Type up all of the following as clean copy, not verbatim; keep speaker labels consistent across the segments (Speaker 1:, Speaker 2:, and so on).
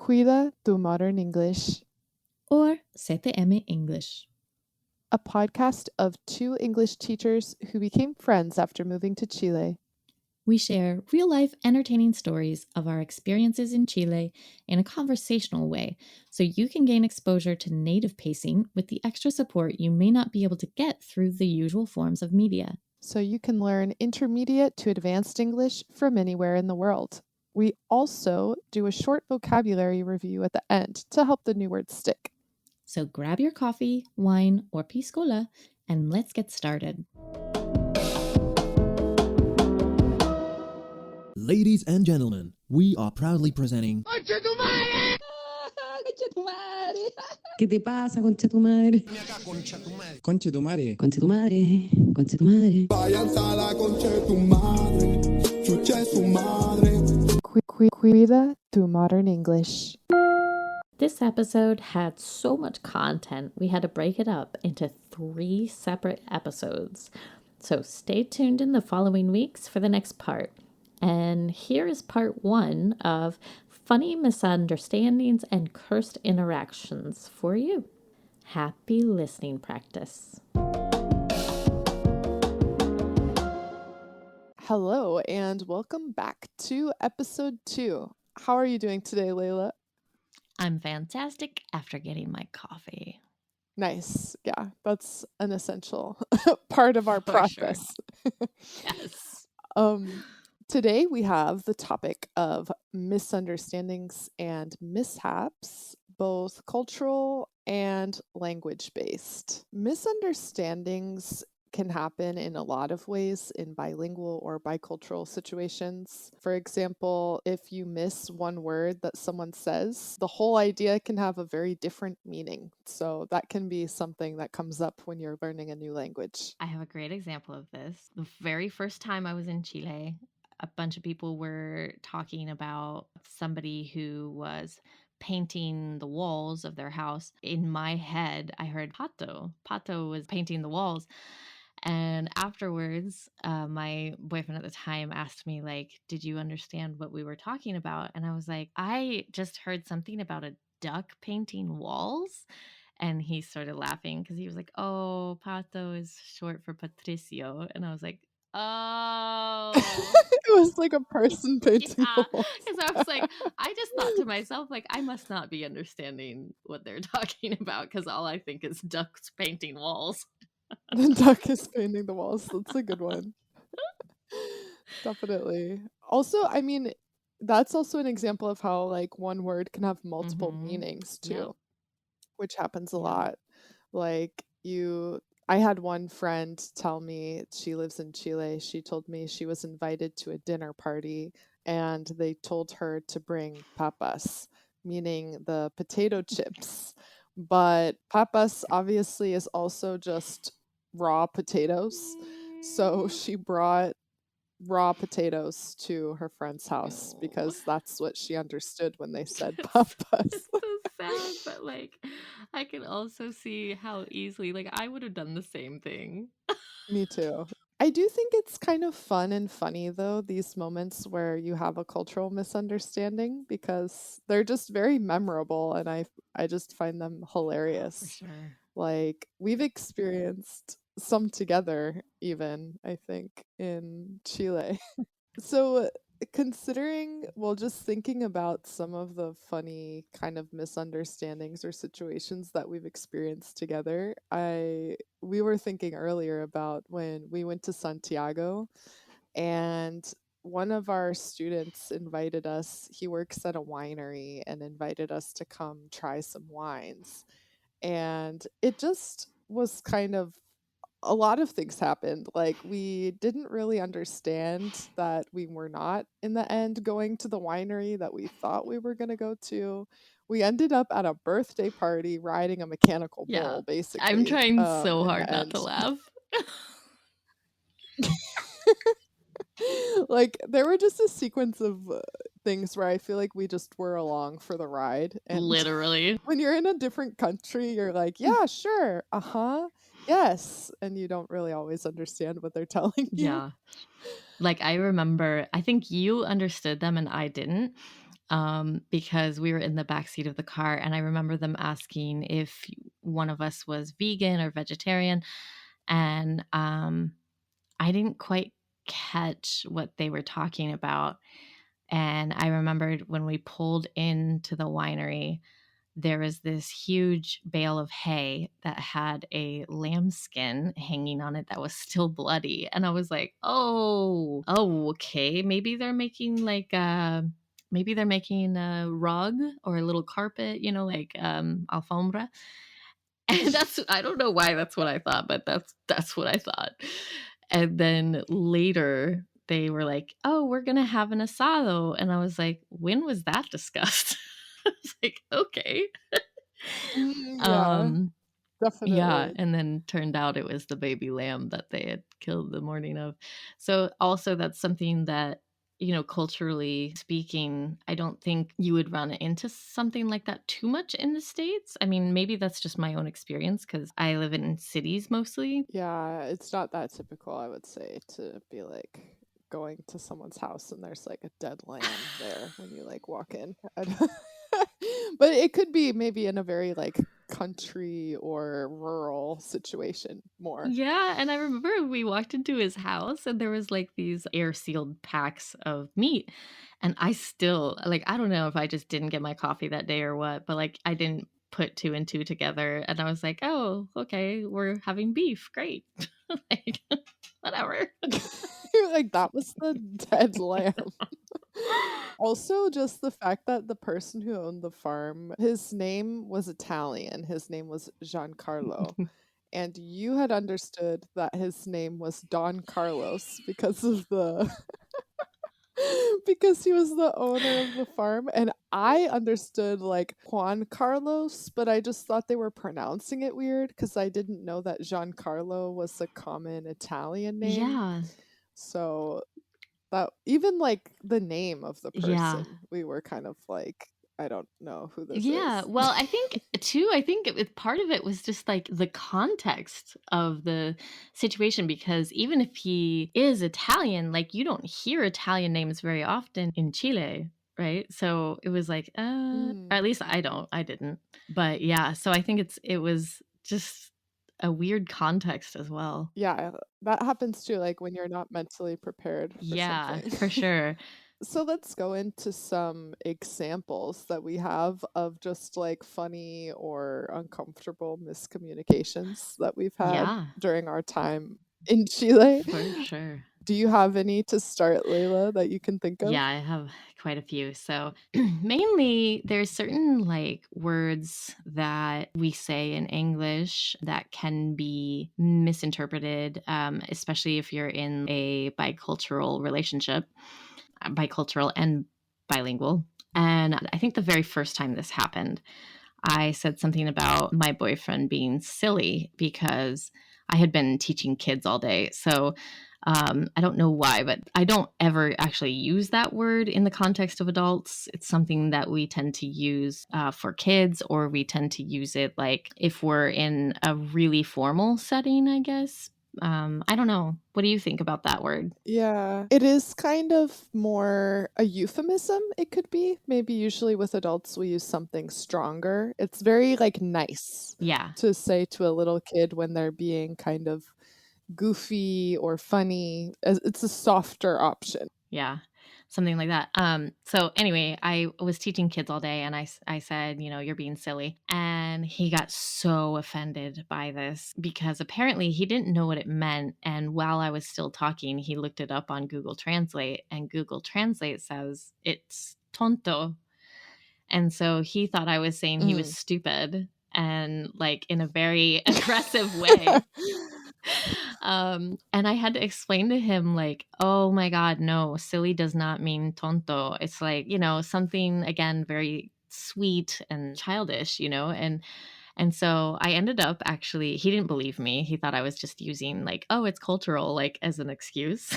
Speaker 1: Cuida tu Modern English,
Speaker 2: or CTM English.
Speaker 1: a podcast of two English teachers who became friends after moving to Chile.
Speaker 2: We share real-life entertaining stories of our experiences in Chile in a conversational way, so you can gain exposure to native pacing with the extra support you may not be able to get through the usual forms of media.
Speaker 1: So you can learn intermediate to advanced English from anywhere in the world. We also do a short vocabulary review at the end to help the new words stick.
Speaker 2: So grab your coffee, wine, or piscola, and let's get started.
Speaker 3: Ladies and gentlemen, we are proudly presenting
Speaker 4: ¡Concha tu madre! ¿Qué te pasa, concha tu madre?
Speaker 5: Conche tu madre.
Speaker 4: Concha tu madre. Concha tu madre.
Speaker 6: Váyanse a la concha de tu madre, chuche su madre.
Speaker 1: Cuida tu Modern English.
Speaker 2: This episode had so much content, we had to break it up into 3 separate episodes. So stay tuned in the following weeks for the next part. And here is part 1 of funny misunderstandings and cursed interactions for you. Happy listening practice.
Speaker 1: Hello and welcome back to episode 2. How are you doing today, Layla?
Speaker 2: I'm fantastic after getting my coffee.
Speaker 1: Nice. Yeah, that's an essential part of our
Speaker 2: For
Speaker 1: process.
Speaker 2: Yes.
Speaker 1: Today we have the topic of misunderstandings and mishaps, both cultural and language-based. Misunderstandings can happen in a lot of ways in bilingual or bicultural situations. For example, if you miss one word that someone says, the whole idea can have a very different meaning. So that can be something that comes up when you're learning a new language.
Speaker 2: I have a great example of this. The very first time I was in Chile, a bunch of people were talking about somebody who was painting the walls of their house. In my head, I heard Pato. Pato was painting the walls. And afterwards, my boyfriend at the time asked me, like, did you understand what we were talking about? And I was like, I just heard something about a duck painting walls. And he started laughing because he was like, oh, Pato is short for Patricio. And I was like, oh.
Speaker 1: It was like a person painting
Speaker 2: Yeah,
Speaker 1: the walls.
Speaker 2: because I was like, I just thought to myself, like, I must not be understanding what they're talking about because all I think is ducks painting walls.
Speaker 1: The duck is painting the walls. That's a good one. Definitely. Also, I mean, that's also an example of how like one word can have multiple meanings too,
Speaker 2: Yep.
Speaker 1: which happens a
Speaker 2: Yeah.
Speaker 1: lot. Like I had one friend tell me, she lives in Chile. She told me she was invited to a dinner party and they told her to bring papas, meaning the potato chips. But papas obviously is also just raw potatoes. So she brought raw potatoes to her friend's house
Speaker 2: No.
Speaker 1: because that's what she understood when they said
Speaker 2: It's
Speaker 1: papas.
Speaker 2: so sad, but like, I can also see how easily, like, I would have done the same thing.
Speaker 1: Me too. I do think it's kind of fun and funny though, these moments where you have a cultural misunderstanding because they're just very memorable and I just find them
Speaker 2: For
Speaker 1: hilarious.
Speaker 2: sure.
Speaker 1: Like we've experienced some together even, I think, in Chile. So considering, well, just thinking about some of the funny kind of misunderstandings or situations that we've experienced together, we were thinking earlier about when we went to Santiago and one of our students invited us, he works at a winery and invited us to come try some wines. And it just was kind of a lot of things happened. Like we didn't really understand that we were not in the end going to the winery that we thought we were going to go to. We ended up at a birthday party riding a mechanical
Speaker 2: Yeah.
Speaker 1: bull, basically.
Speaker 2: I'm trying so
Speaker 1: in the
Speaker 2: hard not
Speaker 1: end.
Speaker 2: to laugh.
Speaker 1: Like there were just a sequence of things where I feel like we just were along for the ride. And
Speaker 2: Literally.
Speaker 1: when you're in a different country, you're like, yeah, sure, yes, and you don't really always understand what they're telling you.
Speaker 2: Yeah. Like I remember, I think you understood them and I didn't. because we were in the backseat of the car, and I remember them asking if one of us was vegan or vegetarian, and I didn't quite catch what they were talking about. And I remembered when we pulled into the winery, there was this huge bale of hay that had a lambskin hanging on it that was still bloody. And I was like, oh, okay. Maybe they're making like a rug or a little carpet, like alfombra. And I don't know why that's what I thought, but that's what I thought. And then later they were like, "Oh, we're going to have an asado." And I was like, "When was that discussed?" I was like, "Okay."
Speaker 1: Yeah,
Speaker 2: Yeah,
Speaker 1: definitely.
Speaker 2: and then turned out it was the baby lamb that they had killed the morning of. So also that's something that, culturally speaking, I don't think you would run into something like that too much in the States. I mean, maybe that's just my own experience because I live in cities mostly.
Speaker 1: Yeah, it's not that typical, I would say, to be like going to someone's house and there's like a dead lamb there when you like walk in. But it could be maybe in a very like country or rural situation more.
Speaker 2: Yeah, and I remember we walked into his house and there was like these air sealed packs of meat. And I still, like, I don't know if I just didn't get my coffee that day or what, but like I didn't put two and two together. And I was like, oh, okay, we're having beef. Great. Like, whatever.
Speaker 1: You're like, that was the dead lamb. Also, just the fact that the person who owned the farm, his name was Italian. His name was Giancarlo. And you had understood that his name was Don Carlos because of the because he was the owner of the farm. And I understood like Juan Carlos, but I just thought they were pronouncing it weird because I didn't know that Giancarlo was a common Italian name.
Speaker 2: Yeah.
Speaker 1: So that even like the name of the
Speaker 2: Yeah.
Speaker 1: person, we were kind of like, I don't know who this
Speaker 2: Yeah,
Speaker 1: is.
Speaker 2: well, I think too, part of it was just like the context of the situation because even if he is Italian, like you don't hear Italian names very often in Chile, right? So it was like, or at least I didn't. But yeah, so I think it was just a weird context as well.
Speaker 1: Yeah, that happens too, like when you're not mentally prepared for
Speaker 2: Yeah,
Speaker 1: something.
Speaker 2: for sure.
Speaker 1: So let's go into some examples that we have of just like funny or uncomfortable miscommunications that we've had
Speaker 2: Yeah,
Speaker 1: during our time in Chile.
Speaker 2: for sure.
Speaker 1: Do you have any to start, Layla, that you can think of?
Speaker 2: Yeah, I have quite a few. So, mainly there's certain like words that we say in English that can be misinterpreted, especially if you're in a bicultural relationship, bicultural and bilingual. And I think the very first time this happened, I said something about my boyfriend being silly because I had been teaching kids all day. So I don't know why, but I don't ever actually use that word in the context of adults. It's something that we tend to use for kids, or we tend to use it like if we're in a really formal setting, I guess. I don't know. What do you think about that word?
Speaker 1: Yeah, it is kind of more a euphemism, it could be. Maybe usually with adults we use something stronger. It's very like nice
Speaker 2: Yeah.
Speaker 1: to say to a little kid when they're being kind of goofy or funny. It's a softer option.
Speaker 2: Yeah, something like that. So anyway, I was teaching kids all day and I said, you're being silly. And he got so offended by this because apparently he didn't know what it meant. And while I was still talking, he looked it up on Google Translate, and Google Translate says it's tonto. And so he thought I was saying he was stupid, and like in a very aggressive way. And I had to explain to him like, oh my God, no, silly does not mean tonto. It's like, something again, very sweet and childish, and so I ended up actually, he didn't believe me. He thought I was just using like, oh, it's cultural, like as an excuse,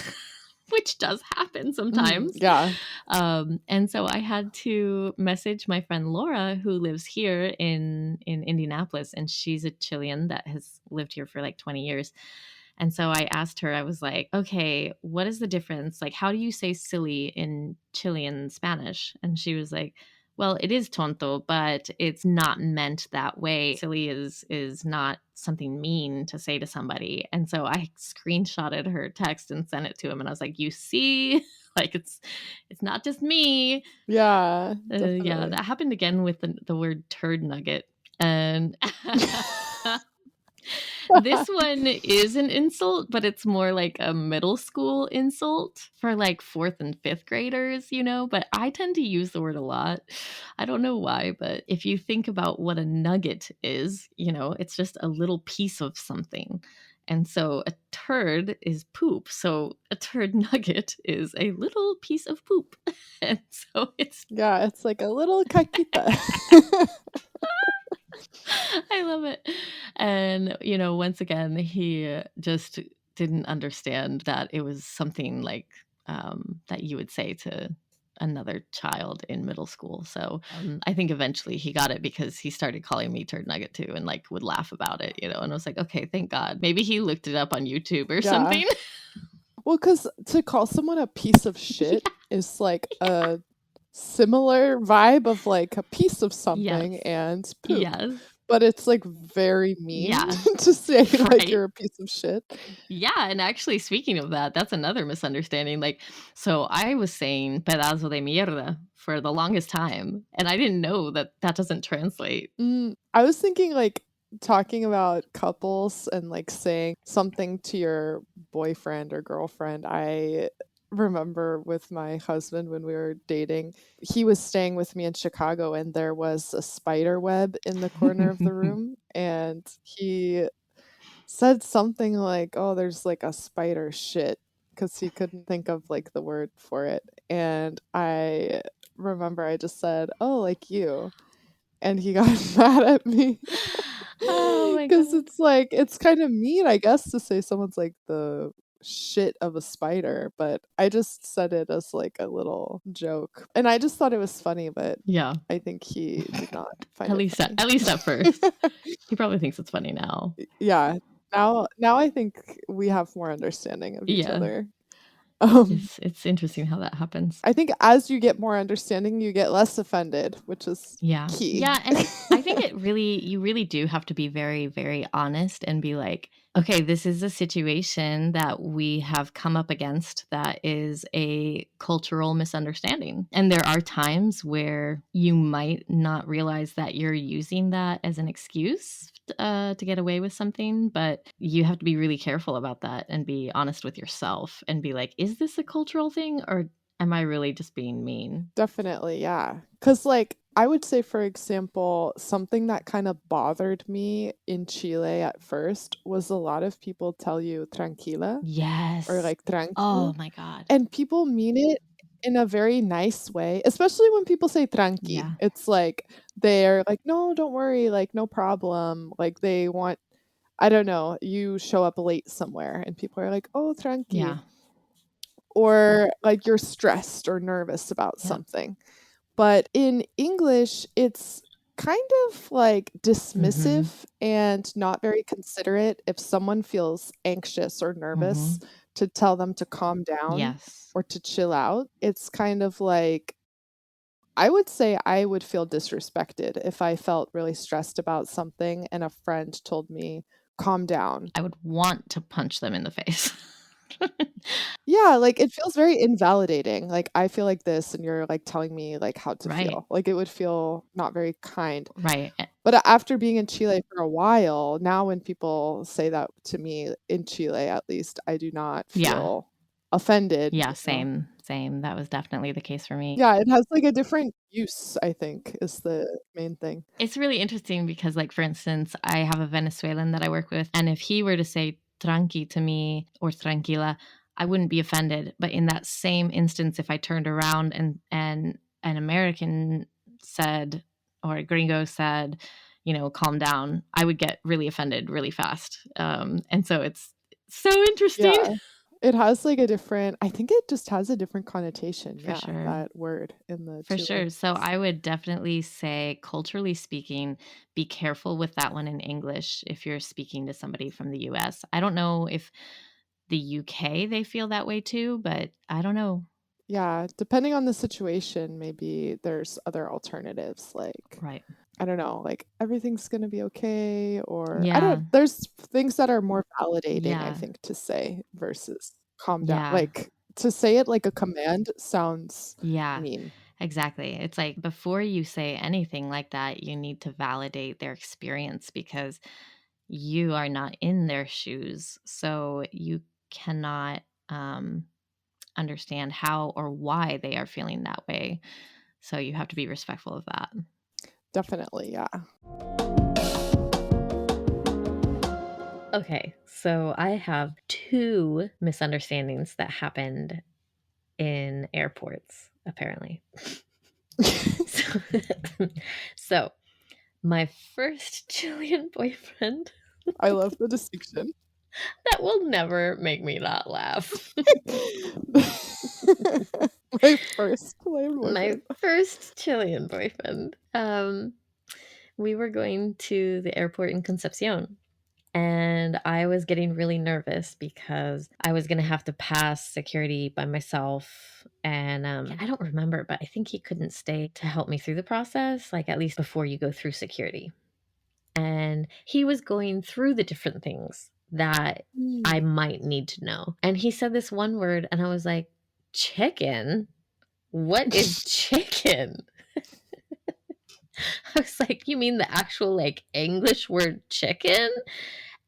Speaker 2: which does happen sometimes.
Speaker 1: Yeah.
Speaker 2: And so I had to message my friend Laura, who lives here in Indianapolis, and she's a Chilean that has lived here for like 20 years. And so I asked her, I was like, okay, what is the difference? Like, how do you say silly in Chilean Spanish? And she was like, well, it is tonto, but it's not meant that way. Silly is not something mean to say to somebody. And so I screenshotted her text and sent it to him. And I was like, you see, like it's not just me.
Speaker 1: Yeah,
Speaker 2: Yeah,
Speaker 1: definitely.
Speaker 2: that happened again with the word turd nugget. And this one is an insult, but it's more like a middle school insult for like 4th and 5th graders, you know, but I tend to use the word a lot. I don't know why, but if you think about what a nugget is, you know, it's just a little piece of something. And so a turd is poop. So a turd nugget is a little piece of poop. And so it's
Speaker 1: Yeah, it's like a little caquita.
Speaker 2: I love it. And, you know, once again, he just didn't understand that it was something like that you would say to another child in middle school. So I think eventually he got it because he started calling me turd nugget too and like would laugh about it, you know, and I was like, okay, thank God. Maybe he looked it up on YouTube or
Speaker 1: Yeah.
Speaker 2: something.
Speaker 1: Well, because to call someone a piece of shit is like a similar vibe of like a piece of something
Speaker 2: Yes.
Speaker 1: and poop.
Speaker 2: Yes.
Speaker 1: But it's like very mean
Speaker 2: Yeah.
Speaker 1: to say like
Speaker 2: Right.
Speaker 1: you're a piece of shit.
Speaker 2: Yeah, and actually speaking of that, that's another misunderstanding. Like, so I was saying pedazo de mierda for the longest time, and I didn't know that that doesn't translate.
Speaker 1: I was thinking like talking about couples and like saying something to your boyfriend or girlfriend. I remember with my husband when we were dating, he was staying with me in Chicago and there was a spider web in the corner of the room and he said something like, "Oh, there's like a spider shit," because he couldn't think of like the word for it. And I remember I just said, "Oh, like you." And he got mad at me.
Speaker 2: Oh my
Speaker 1: Because
Speaker 2: God.
Speaker 1: it's like, it's kind of mean, I guess, to say someone's like the shit of a spider, but I just said it as like a little joke. And I just thought it was funny, but
Speaker 2: Yeah,
Speaker 1: I think he did not find
Speaker 2: at
Speaker 1: it
Speaker 2: least
Speaker 1: funny.
Speaker 2: at least at first. He probably thinks it's funny now.
Speaker 1: Yeah. Now I think we have more understanding of each
Speaker 2: Yeah.
Speaker 1: other.
Speaker 2: It's interesting how that happens.
Speaker 1: I think as you get more understanding, you get less offended, which is key.
Speaker 2: Yeah, and I think you really do have to be very, very honest and be like, okay, this is a situation that we have come up against that is a cultural misunderstanding. And there are times where you might not realize that you're using that as an excuse to get away with something, but you have to be really careful about that and be honest with yourself and be like, is this a cultural thing or am I really just being mean?
Speaker 1: Definitely, yeah. Because, like, I would say, for example, something that kind of bothered me in Chile at first was a lot of people tell you tranquila
Speaker 2: Yes.
Speaker 1: or like tranqui.
Speaker 2: Oh my God.
Speaker 1: And people mean it in a very nice way, especially when people say tranqui.
Speaker 2: Yeah.
Speaker 1: It's like they're like, no, don't worry, like, no problem. Like, they want, I don't know, you show up late somewhere and people are like, oh, tranqui.
Speaker 2: Yeah.
Speaker 1: Or like you're stressed or nervous about
Speaker 2: Yep.
Speaker 1: something. But in English, it's kind of like dismissive and not very considerate if someone feels anxious or nervous to tell them to calm down
Speaker 2: Yes.
Speaker 1: or to chill out. It's kind of like, I would say I would feel disrespected if I felt really stressed about something and a friend told me, calm down.
Speaker 2: I would want to punch them in the face.
Speaker 1: Yeah, like, it feels very invalidating, like, I feel like this, and you're, like, telling me, like, how to
Speaker 2: Right.
Speaker 1: feel. Like, it would feel not very kind.
Speaker 2: Right.
Speaker 1: But after being in Chile for a while, now when people say that to me, in Chile at least, I do not
Speaker 2: Yeah.
Speaker 1: feel offended,
Speaker 2: Yeah,
Speaker 1: you know?
Speaker 2: same. That was definitely the case for me.
Speaker 1: Yeah, it has, like, a different use, I think, is the main thing.
Speaker 2: It's really interesting because, like, for instance, I have a Venezuelan that I work with, and if he were to say tranqui to me or tranquila, I wouldn't be offended. But in that same instance, if I turned around and an American said or a gringo said, you know, calm down, I would get really offended really fast. And so it's so interesting.
Speaker 1: Yeah. It has like a different, I think it just has a different connotation.
Speaker 2: For
Speaker 1: Yeah,
Speaker 2: sure.
Speaker 1: that word in the
Speaker 2: For
Speaker 1: Chilean
Speaker 2: sure. So
Speaker 1: text.
Speaker 2: I would definitely say, culturally speaking, be careful with that one in English if you're speaking to somebody from the US. I don't know if the UK they feel that way too, but I don't know.
Speaker 1: Yeah, depending on the situation, maybe there's other alternatives like,
Speaker 2: Right.
Speaker 1: I don't know, like everything's going to be okay, or
Speaker 2: Yeah.
Speaker 1: there's things that are more validating, I
Speaker 2: Yeah.
Speaker 1: think, to say versus calm down.
Speaker 2: Yeah.
Speaker 1: Like to say it like a command sounds
Speaker 2: Yeah.
Speaker 1: mean.
Speaker 2: Exactly. It's like before you say anything like that, you need to validate their experience because you are not in their shoes. So you cannot understand how or why they are feeling that way. So you have to be respectful of that.
Speaker 1: Definitely, yeah.
Speaker 2: Okay, so I have 2 misunderstandings that happened in airports, apparently. So, so my first Chilean boyfriend,
Speaker 1: I love the distinction.
Speaker 2: that will never make me not laugh.
Speaker 1: My first Chilean
Speaker 2: My
Speaker 1: boyfriend.
Speaker 2: first Chilean boyfriend. We were going to the airport in Concepcion. And I was getting really nervous because I was going to have to pass security by myself. And I don't remember, but I think he couldn't stay to help me through the process, like at least before you go through security. And he was going through the different things that I might need to know. And he said this one word, and I was like, chicken? What is chicken? I was like, you mean the actual like English word chicken?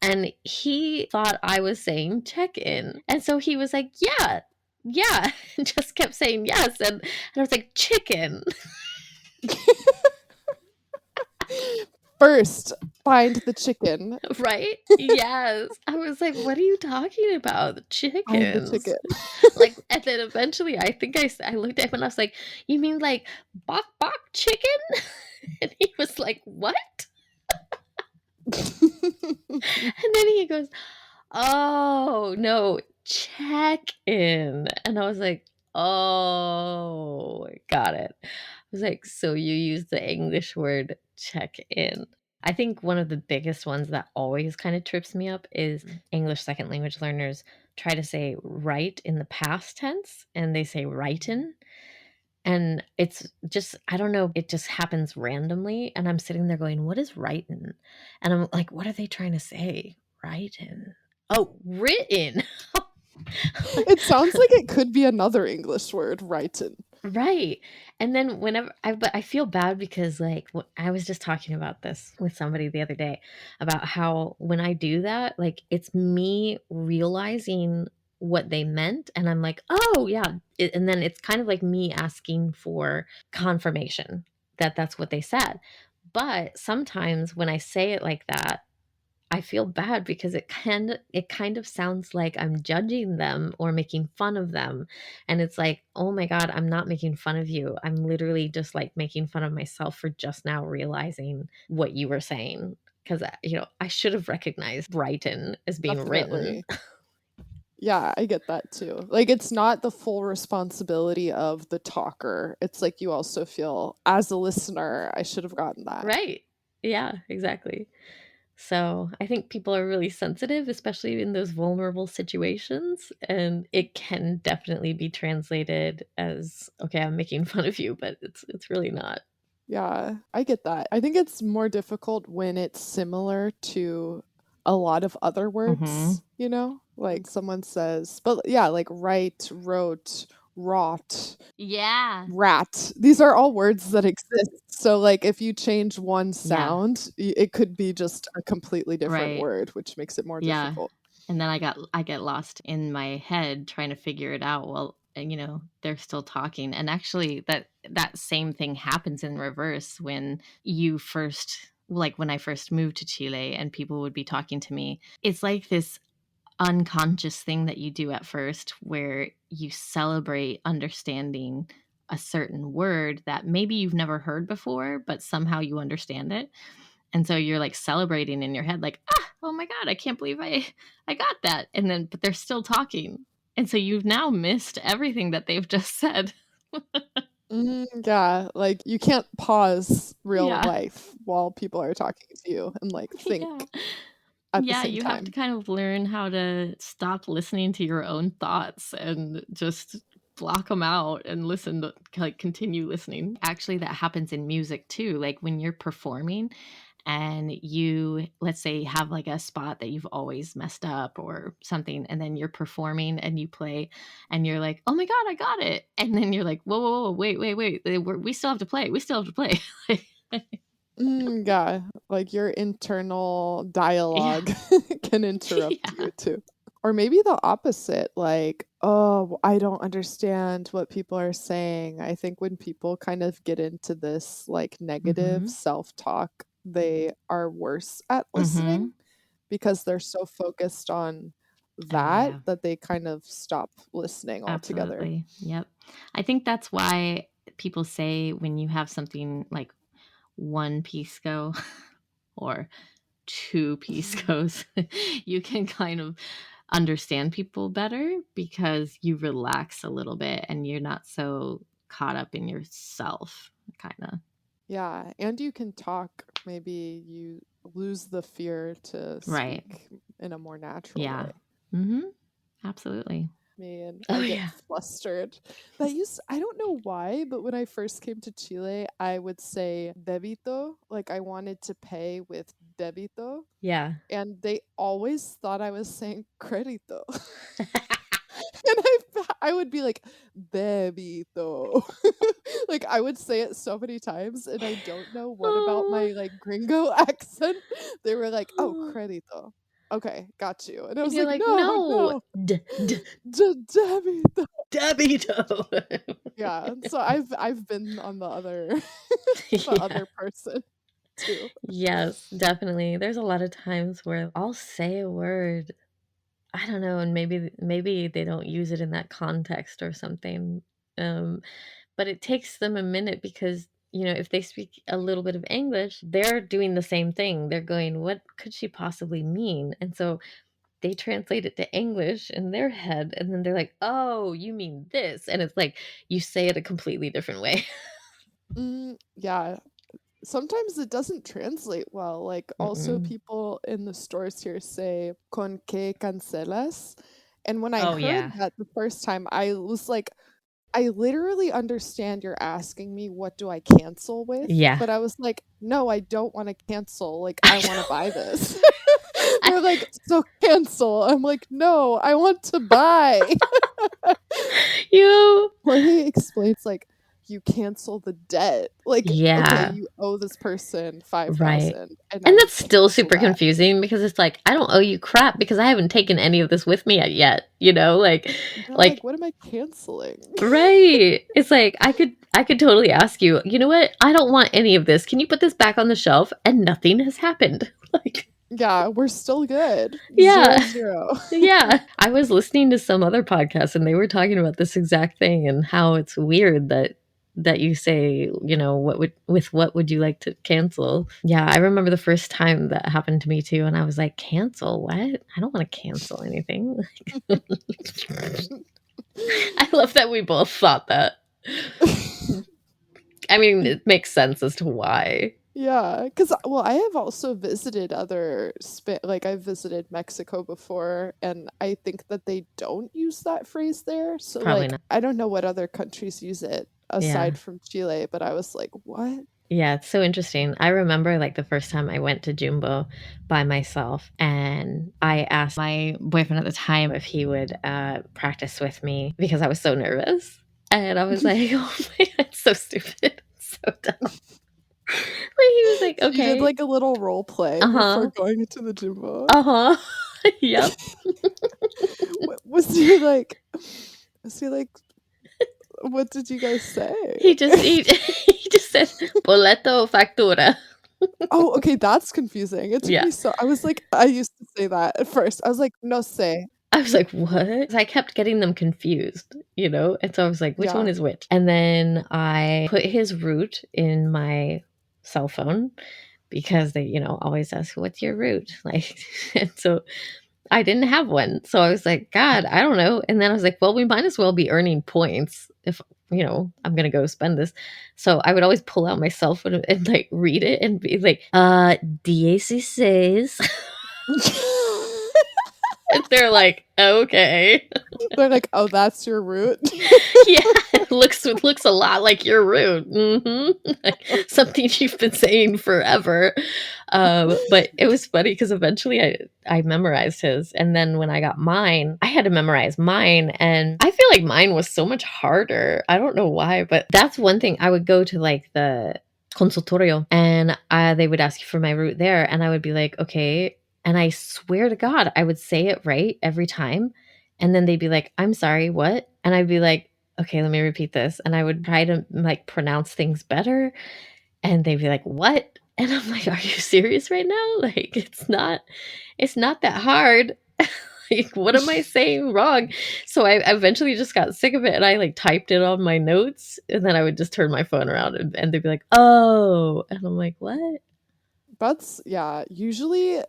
Speaker 2: And he thought I was saying check in. And so he was like, yeah, and just kept saying yes. And I was like, chicken.
Speaker 1: First, find the chicken.
Speaker 2: Right? Yes. I was like, what are you talking about?
Speaker 1: Find the
Speaker 2: Chickens.
Speaker 1: chicken.
Speaker 2: Like, and then eventually I think I looked at him and I was like, you mean like bok bok chicken? And he was like, what? And then he goes, oh, no, check in. And I was like, oh, got it. I was like, so you use the English word check in. I think one of the biggest ones that always kind of trips me up is English second language learners try to say right in the past tense and they say writin'. And it's just, I don't know, it just happens randomly. And I'm sitting there going, what is writin'? And I'm like, what are they trying to say? Writin'. Oh, written.
Speaker 1: It sounds like it could be another English word, writing.
Speaker 2: Right. And then but I feel bad because like I was just talking about this with somebody the other day about how when I do that, like it's me realizing what they meant and I'm like, "Oh, yeah." And then it's kind of like me asking for confirmation that that's what they said. But sometimes when I say it like that, I feel bad because it kind of sounds like I'm judging them or making fun of them. And it's like, "Oh my god, I'm not making fun of you. I'm literally just like making fun of myself for just now realizing what you were saying." Cuz I should have recognized Brighton as being written.
Speaker 1: Definitely. Yeah, I get that too. Like it's not the full responsibility of the talker. It's like you also feel as a listener, I should have gotten that.
Speaker 2: Right. Yeah, exactly. So I think people are really sensitive, especially in those vulnerable situations. And it can definitely be translated as, okay, I'm making fun of you, but it's really not.
Speaker 1: Yeah, I get that. I think it's more difficult when it's similar to a lot of other words, Like someone says, but yeah, like write, wrote, wrought,
Speaker 2: Yeah.
Speaker 1: rat. These are all words that exist. So like if you change one
Speaker 2: Yeah.
Speaker 1: sound, it could be just a completely different
Speaker 2: Right.
Speaker 1: word, which makes it more
Speaker 2: Yeah.
Speaker 1: difficult.
Speaker 2: And then I get lost in my head trying to figure it out. Well, they're still talking. And actually that same thing happens in reverse when you first like when I first moved to Chile and people would be talking to me. It's like this unconscious thing that you do at first where you celebrate understanding a certain word that maybe you've never heard before, but somehow you understand it. And so you're like celebrating in your head, like, oh my God, I can't believe I got that. And then, but they're still talking. And so you've now missed everything that they've just said.
Speaker 1: Yeah, like you can't pause real
Speaker 2: Yeah.
Speaker 1: life while people are talking to you and like think at the
Speaker 2: Yeah,
Speaker 1: same
Speaker 2: you have to
Speaker 1: time.
Speaker 2: kind of learn how to stop listening to your own thoughts and just block them out and listen to, like, continue listening. Actually, that happens in music too. Like when you're performing and you, let's say, have like a spot that you've always messed up or something, and then you're performing and you play and you're like, oh my God, I got it. And then you're like, whoa, whoa, whoa, wait, we still have to play. We still have to play.
Speaker 1: Yeah, like your internal
Speaker 2: Yeah.
Speaker 1: dialogue can interrupt
Speaker 2: Yeah.
Speaker 1: you too. Or maybe the opposite, like, oh, I don't understand what people are saying. I think when people kind of get into this like negative
Speaker 2: Mm-hmm.
Speaker 1: self-talk, they are worse at
Speaker 2: Mm-hmm.
Speaker 1: listening because they're so focused on
Speaker 2: Oh,
Speaker 1: that
Speaker 2: yeah.
Speaker 1: that they kind of stop listening altogether.
Speaker 2: Absolutely. Yep. I think that's why people say when you have something like one piece go or two piece goes, you can kind of understand people better because you relax a little bit and you're not so caught up in yourself, kind of.
Speaker 1: Yeah, and you can talk, maybe you lose the fear to
Speaker 2: Right.
Speaker 1: speak in a more natural
Speaker 2: Yeah.
Speaker 1: way.
Speaker 2: Mm-hmm. Absolutely.
Speaker 1: Me and
Speaker 2: Oh,
Speaker 1: I get
Speaker 2: yeah.
Speaker 1: flustered. I don't know why, but when I first came to Chile, I would say débito, like I wanted to pay with débito,
Speaker 2: Yeah.
Speaker 1: and they always thought I was saying crédito. And I would be like, débito. Like I would say it so many times, and I don't know what about
Speaker 2: Oh.
Speaker 1: my like gringo accent. They were like, "Oh, crédito. Okay, got you." And I
Speaker 2: And
Speaker 1: was
Speaker 2: you're
Speaker 1: like,
Speaker 2: like,
Speaker 1: "No,
Speaker 2: no,
Speaker 1: no, débito."
Speaker 2: Debito.
Speaker 1: Yeah, so I've been on the other the
Speaker 2: Yeah.
Speaker 1: other person too.
Speaker 2: Yes, definitely. There's a lot of times where I'll say a word, I don't know, and maybe they don't use it in that context or something. Um, but it takes them a minute because, if they speak a little bit of English, they're doing the same thing. They're going, what could she possibly mean? And so they translate it to English in their head, and then they're like, oh, you mean this. And it's like you say it a completely different way.
Speaker 1: Yeah, sometimes it doesn't translate well. Like also
Speaker 2: Mm-mm.
Speaker 1: people in the stores here say con que cancelas. And when I
Speaker 2: Oh,
Speaker 1: heard
Speaker 2: yeah.
Speaker 1: that the first time, I was like, I literally understand you're asking me what do I cancel with,
Speaker 2: Yeah.
Speaker 1: but I was like, no, I don't want to cancel. Like
Speaker 2: I
Speaker 1: I want to
Speaker 2: know.
Speaker 1: buy this.
Speaker 2: I,
Speaker 1: They're like, so cancel. I'm like, no, I want to buy.
Speaker 2: you.
Speaker 1: Jorge explains like you cancel the debt. Like, okay,
Speaker 2: Yeah.
Speaker 1: you owe this person
Speaker 2: Right.
Speaker 1: 5,000 and now
Speaker 2: And
Speaker 1: you
Speaker 2: that's still
Speaker 1: cancel
Speaker 2: super
Speaker 1: that.
Speaker 2: confusing because it's like, I don't owe you crap because I haven't taken any of this with me yet,
Speaker 1: They're like,
Speaker 2: like
Speaker 1: what am I canceling?
Speaker 2: right. It's like I could totally ask you, you know what? I don't want any of this. Can you put this back on the shelf? And nothing has happened. Like,
Speaker 1: Yeah, we're still good.
Speaker 2: yeah.
Speaker 1: 0-0.
Speaker 2: Yeah. I was listening to some other podcast and they were talking about this exact thing and how it's weird that you say, what would you like to cancel? Yeah, I remember the first time that happened to me too, and I was like, cancel what? I don't want to cancel anything. I love that we both thought that. I mean, it makes sense as to why.
Speaker 1: Yeah, because well, I have also visited like I've visited Mexico before, and I think that they don't use that phrase there. So
Speaker 2: Probably
Speaker 1: like,
Speaker 2: not.
Speaker 1: I don't know what other countries use it
Speaker 2: Yeah.
Speaker 1: aside from Chile, but I was like, what?
Speaker 2: Yeah, it's so interesting. I remember like the first time I went to Jumbo by myself, and I asked my boyfriend at the time if he would practice with me because I was so nervous. And I was like, oh my God, it's so stupid. It's so dumb. Like he was like,
Speaker 1: So you did
Speaker 2: okay.
Speaker 1: like a little role play before
Speaker 2: Uh-huh.
Speaker 1: going into the Jumbo.
Speaker 2: Uh-huh. Yep.
Speaker 1: Was he like? Was he like? What did you guys say?
Speaker 2: He just said boleto factura.
Speaker 1: Oh, okay, that's confusing. It took
Speaker 2: Yeah.
Speaker 1: me so. I was like, I used to say that at first. I was like, no sé.
Speaker 2: I was like, what? 'Cause I kept getting them confused, And so I was like, which one
Speaker 1: Yeah.
Speaker 2: is which? And then I put his route in my cell phone because they, always ask, what's your route? Like, and so I didn't have one. So I was like, God, I don't know. And then I was like, well, we might as well be earning points if, I'm going to go spend this. So I would always pull out my cell phone and like read it and be like, 16. And they're like, okay.
Speaker 1: They're like, oh, that's your route?
Speaker 2: Yeah, it looks a lot like your route. Like something you've been saying forever. But it was funny because eventually I memorized his. And then when I got mine, I had to memorize mine. And I feel like mine was so much harder. I don't know why, but that's one thing. I would go to like the consultorio and they would ask you for my route there. And I would be like, okay. And I swear to God, I would say it right every time. And then they'd be like, I'm sorry, what? And I'd be like, okay, let me repeat this. And I would try to like pronounce things better. And they'd be like, what? And I'm like, are you serious right now? Like, it's not that hard. Like, what am I saying wrong? So I eventually just got sick of it and I like typed it on my notes. And then I would just turn my phone around and they'd be like, oh. And I'm like, what?
Speaker 1: That's, yeah, usually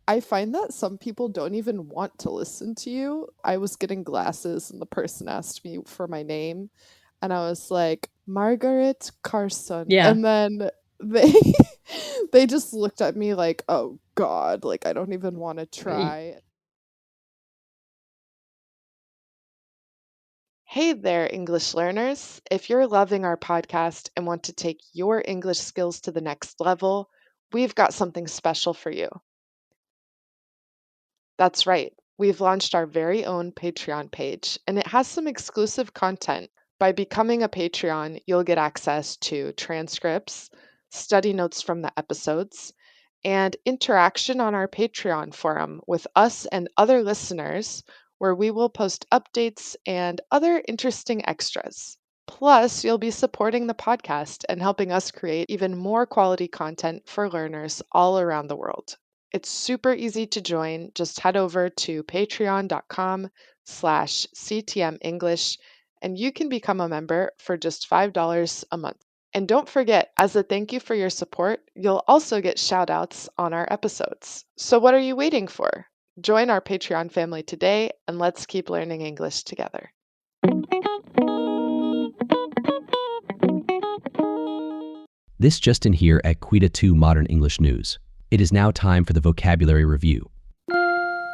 Speaker 1: I find that some people don't even want to listen to you. I was getting glasses and the person asked me for my name and I was like, Margaret Carson.
Speaker 2: Yeah.
Speaker 1: And then they they just looked at me like, oh God, like I don't even want to try. Hey there, English learners. If you're loving our podcast and want to take your English skills to the next level, we've got something special for you. That's right. We've launched our very own Patreon page, and it has some exclusive content. By becoming a Patreon, you'll get access to transcripts, study notes from the episodes, and interaction on our Patreon forum with us and other listeners, where we will post updates and other interesting extras. Plus, you'll be supporting the podcast and helping us create even more quality content for learners all around the world. It's super easy to join. Just head over to patreon.com/CTM English and you can become a member for just $5 a month. And don't forget, as a thank you for your support, you'll also get shout outs on our episodes. So what are you waiting for? Join our Patreon family today and let's keep learning English together.
Speaker 7: This just in here at Quita 2 Modern English News. It is now time for the vocabulary review.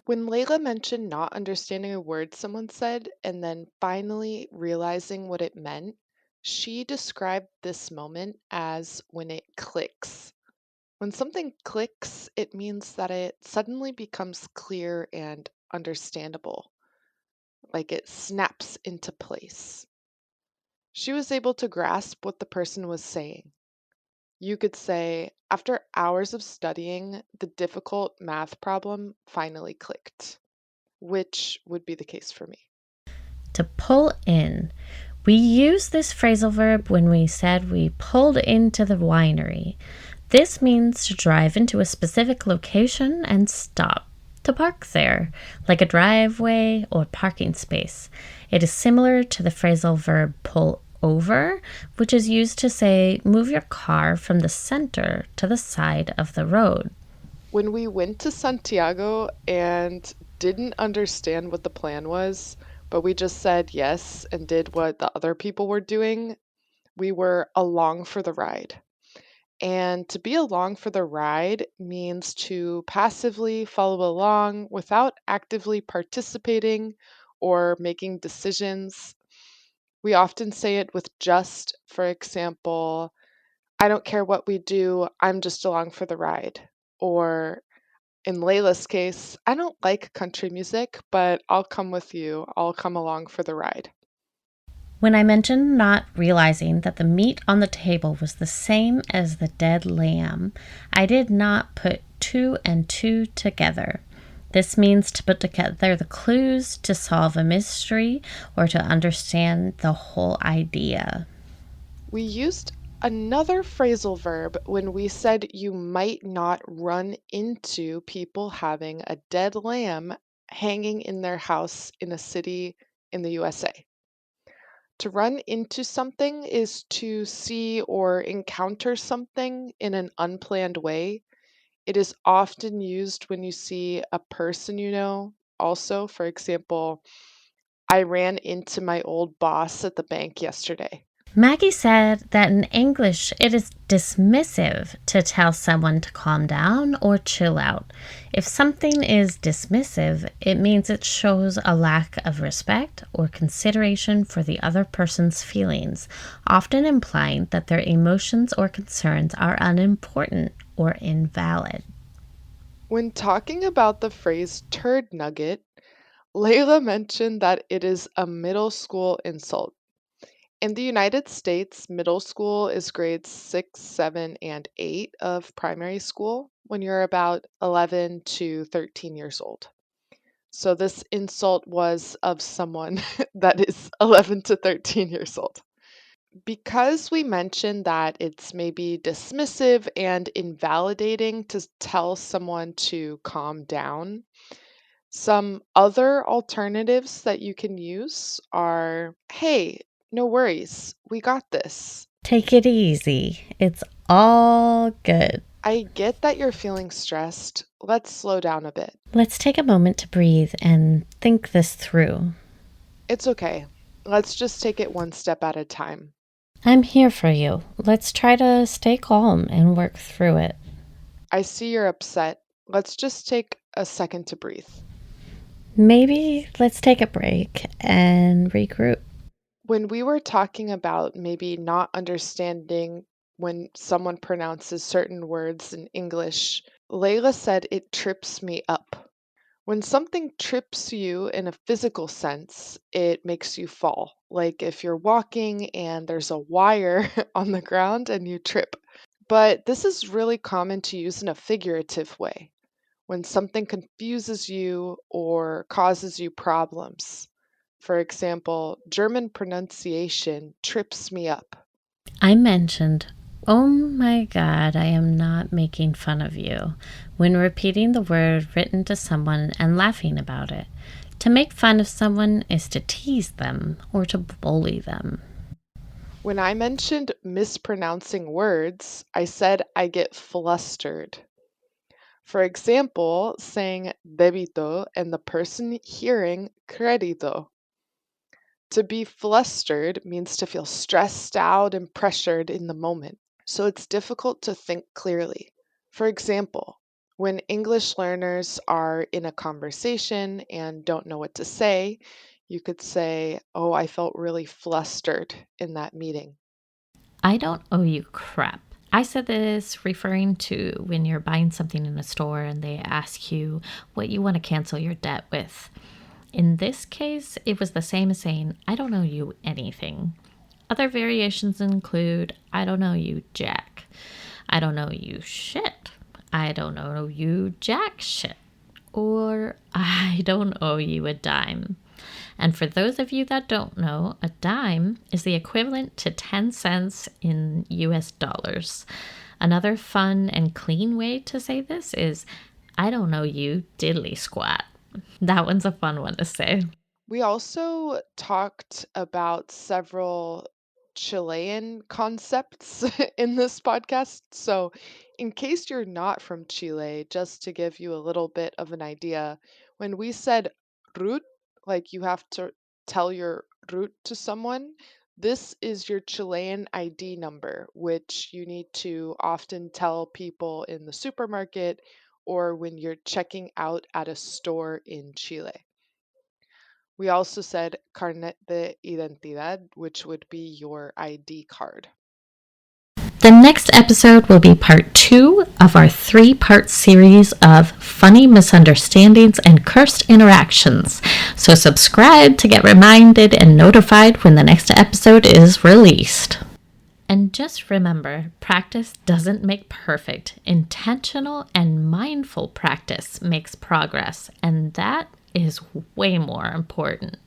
Speaker 1: When Layla mentioned not understanding a word someone said and then finally realizing what it meant, she described this moment as when it clicks. When something clicks, it means that it suddenly becomes clear and understandable, like it snaps into place. She was able to grasp what the person was saying. You could say, after hours of studying, the difficult math problem finally clicked, which would be the case for me.
Speaker 2: To pull in. We use this phrasal verb when we said we pulled into the winery. This means to drive into a specific location and stop, to park there, like a driveway or parking space. It is similar to the phrasal verb pull over, which is used to say move your car from the center to the side of the road.
Speaker 1: When we went to Santiago and didn't understand what the plan was, but we just said yes and did what the other people were doing, we were along for the ride. And to be along for the ride means to passively follow along without actively participating or making decisions. We often say it with just, for example, I don't care what we do, I'm just along for the ride. Or in Layla's case, I don't like country music, but I'll come with you. I'll come along for the ride.
Speaker 2: When I mentioned not realizing that the meat on the table was the same as the dead lamb, I did not put two and two together. This means to put together the clues to solve a mystery or to understand the whole idea.
Speaker 1: We used another phrasal verb when we said you might not run into people having a dead lamb hanging in their house in a city in the USA. To run into something is to see or encounter something in an unplanned way. It is often used when you see a person you know. Also, for example, I ran into my old boss at the bank yesterday.
Speaker 2: Maggie said that in English it is dismissive to tell someone to calm down or chill out. If something is dismissive, it means it shows a lack of respect or consideration for the other person's feelings, often implying that their emotions or concerns are unimportant or invalid.
Speaker 1: When talking about the phrase turd nugget, Layla mentioned that it is a middle school insult. In the United States, middle school is grades 6, 7, and 8 of primary school when you're about 11 to 13 years old. So this insult was of someone that is 11 to 13 years old. Because we mentioned that it's maybe dismissive and invalidating to tell someone to calm down, some other alternatives that you can use are, hey, no worries, we got this.
Speaker 2: Take it easy. It's all good.
Speaker 1: I get that you're feeling stressed. Let's slow down a bit.
Speaker 2: Let's take a moment to breathe and think this through.
Speaker 1: It's okay. Let's just take it one step at a time.
Speaker 2: I'm here for you. Let's try to stay calm and work through it.
Speaker 1: I see you're upset. Let's just take a second to breathe.
Speaker 2: Maybe let's take a break and regroup.
Speaker 1: When we were talking about maybe not understanding when someone pronounces certain words in English, Layla said it trips me up. When something trips you in a physical sense, it makes you fall. Like if you're walking and there's a wire on the ground and you trip. But this is really common to use in a figurative way when something confuses you or causes you problems. For example, German pronunciation trips me up.
Speaker 2: I mentioned, oh my God, I am not making fun of you, when repeating the word written to someone and laughing about it. To make fun of someone is to tease them or to bully them.
Speaker 1: When I mentioned mispronouncing words, I said I get flustered. For example, saying débito and the person hearing crédito. To be flustered means to feel stressed out and pressured in the moment, so it's difficult to think clearly. For example, when English learners are in a conversation and don't know what to say, you could say, oh, I felt really flustered in that meeting.
Speaker 2: I don't owe you crap. I said this referring to when you're buying something in a store and they ask you what you want to cancel your debt with. In this case, it was the same as saying, I don't owe you anything. Other variations include, I don't owe you jack. I don't owe you shit. I don't owe you jack shit. Or I don't owe you a dime. And for those of you that don't know, a dime is the equivalent to 10 cents in US dollars. Another fun and clean way to say this is, I don't owe you diddly squat. That one's a fun one to say.
Speaker 1: We also talked about several Chilean concepts in this podcast. So, in case you're not from Chile, just to give you a little bit of an idea, when we said root, like you have to tell your root to someone, this is your Chilean ID number, which you need to often tell people in the supermarket or when you're checking out at a store in Chile. We also said carnet de identidad, which would be your ID card.
Speaker 2: The next episode will be part 2 of our 3-part series of funny misunderstandings and cursed interactions. So subscribe to get reminded and notified when the next episode is released. And just remember, practice doesn't make perfect. Intentional and mindful practice makes progress, and that is way more important.